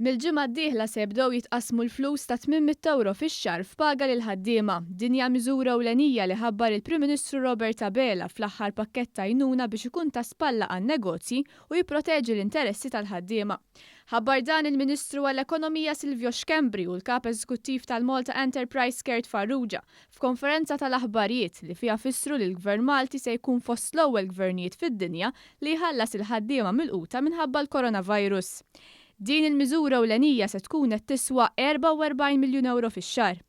Mill-ġimgħa d-dieħla se jibdew jitqasmu l-flus ta' 800 euro fix-xahar f'paga lil ħaddiema. Din hija miżura ewlenija li ħabbar il-Prim Ministru Robert Abela fl-aħħar pakkett ta' għajnuna biex ikun ta' spalla għan-negozji u jipproteġi l-interessi tal-ħaddiema. Ħabbar dan il-Ministru għall-Ekonomija Silvio Xkembri u l-Kap Eżekuttiv tal-Malta Enterprise Gert Farrugia f'konferenza tal-aħbarijiet li fiha fissru li l-Gvern Malti se jkun fost l-ewwel gvernijiet fid-dinja li jħallas il-ħaddiema milquta minħabba l-coronavirus. Din il-miżura ewlenija se tkun qed tiswa 44 miljun euro fix-xahar.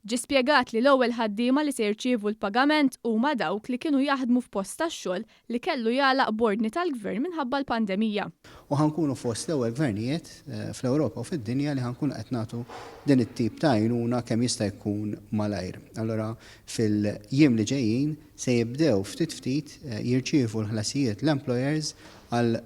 Ġie spjegat li l-ewwel ħaddiema li se jirċievu l-pagament huma dawk li kienu jaħdmu f'post tax-xogħol li kellu jagħlaq b'ordni tal-Gvern minħabba l-pandemija. U ħankunu fost l-ewwel gvernijiet fl-Ewropa u fid-dinja li ħankunu qed nagħtu din it-tip ta' għajnuna kemm jista' jkun malajr. Allura fil-jiem li ġejjin se jibdew ftit jirċievu l-ħlasijiet l-employers għal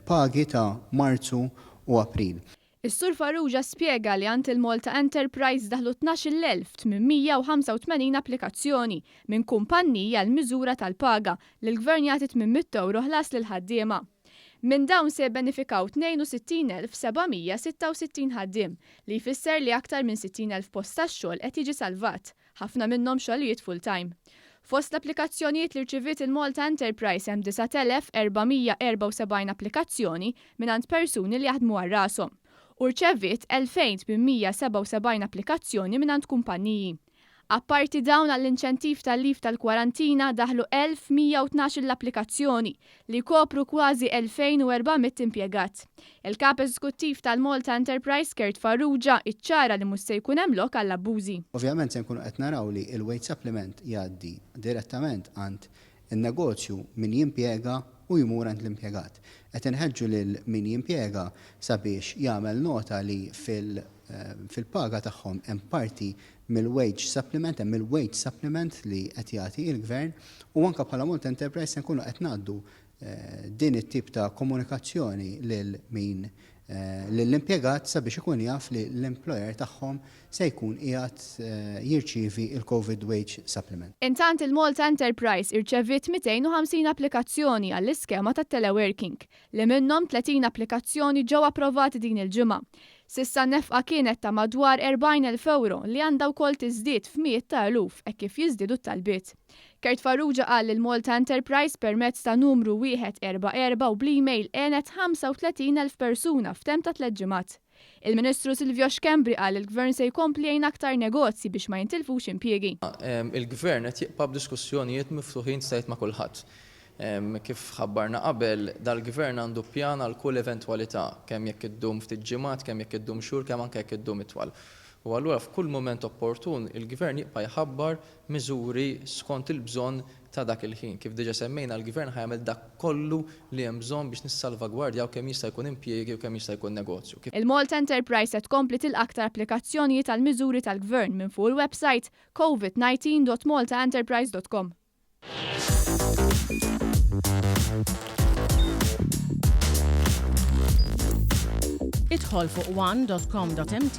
pagi ta' Marzu u April. Is-Sur Farrugia spjega li għand il-Malta Enterprise daħlu 12,885 applikazzjoni minn kumpannija l-miżura tal-paga li l-Gvern jagħti 800 euro ħlas lil ħaddiema. Minn dawn se jbenefikaw 62,766 ħaddiem li jfisser li aktar minn 60,000 post tax-xogħol qed jiġi salvat, ħafna minnhom xogħlijiet full-time. Fost l-applikazzjonijiet li rċiviet il-Malta Enterprise hemm 9,474 applikazzjoni mingħand persuni li jaħdmu għal rashom u rċeviet 2,877 applikazzjoni mingħand kumpanniji. Apparti dawn għall-inċentiv tal-lif tal-kwarantina daħlu 1,112 l-applikazzjoni li kopru kważi 2,400 impjegat. Il-Kap Eżekuttiv tal-Malta Enterprise Gert Farrugia iċċara li mhux se jkun hemm lok għall-abbużi. Ovvjament se nkunu qed naraw li l-wage supplement jgħaddi direttament għand in-negozju min jimpjega u jmur għand l-impjegat. Qed inħeġġu lil min jimpjega sabiex jagħmel nota li fil-paga tagħhom hemm parti mill-wage supplement, hemm il-wage supplement li qed jagħti il-Gvern u anke bħala Malta Enterprise se nkunu qed ngħaddu din it-tip ta' komunikazzjoni lil min lill-impjegat sabiex ikun jaf li l-employer tagħhom se jkun qiegħed jirċievi il-COVID wage supplement. Intant il-Malta Enterprise irċeviet 250 applikazzjoni għall-iskema tat-teleworking li minnhom 30 applikazzjoni ġew approvati din il-ġimgħa. Sissa n-nefqa kienet ta' madwar 40,000 euro li għandha wkoll tiżdied f'mijiet ta' eluf hekk kif jiżdiedu t-talbiet. Gert Farrugia qal li l-Malta Enterprise permezz ta' numru 144 u bl-email għenet 35,000 persuna f'temp ta' 3 ġimgħat. Il-Ministru Silvio Xkembri qal il-Gvern se jkompli jgħin aktar negozji biex ma jintilfux impjiegi. Il-Gvern qed jiqpa' b'diskussjonijiet miftuħin sejt ma' kulħadd. Kif ħabbarna qabel, dal-Gvern għandu pjan għal kull eventwalità, kemm jekk iddum ftit ġimgħat, kemm jekk iddum xhur, kemm anke jekk iddum itwal. U allura f'kull mument opportun il-Gvern jibqa' jħabbar miżuri skont il-bżonn ta' dak il-ħin. Kif diġà semmejna l-Gvern ħajamel dak kollu li hemm bżonn biex nissalvagwardjaw kemm jista' jkun impjiegi u kemm jista' jkun negozju. Il-Malta Enterprise qed tkompli tilqa' aktar applikazzjonijiet tal-miżuri tal-Gvern minn fuq il-website covid19.maltaenterprise.com. Idħol fuq one.com.mt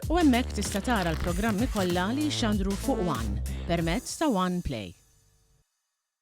u hemmhekk tista' tara l-programmi kollha li jxandru fuq One permezz ta' One Play.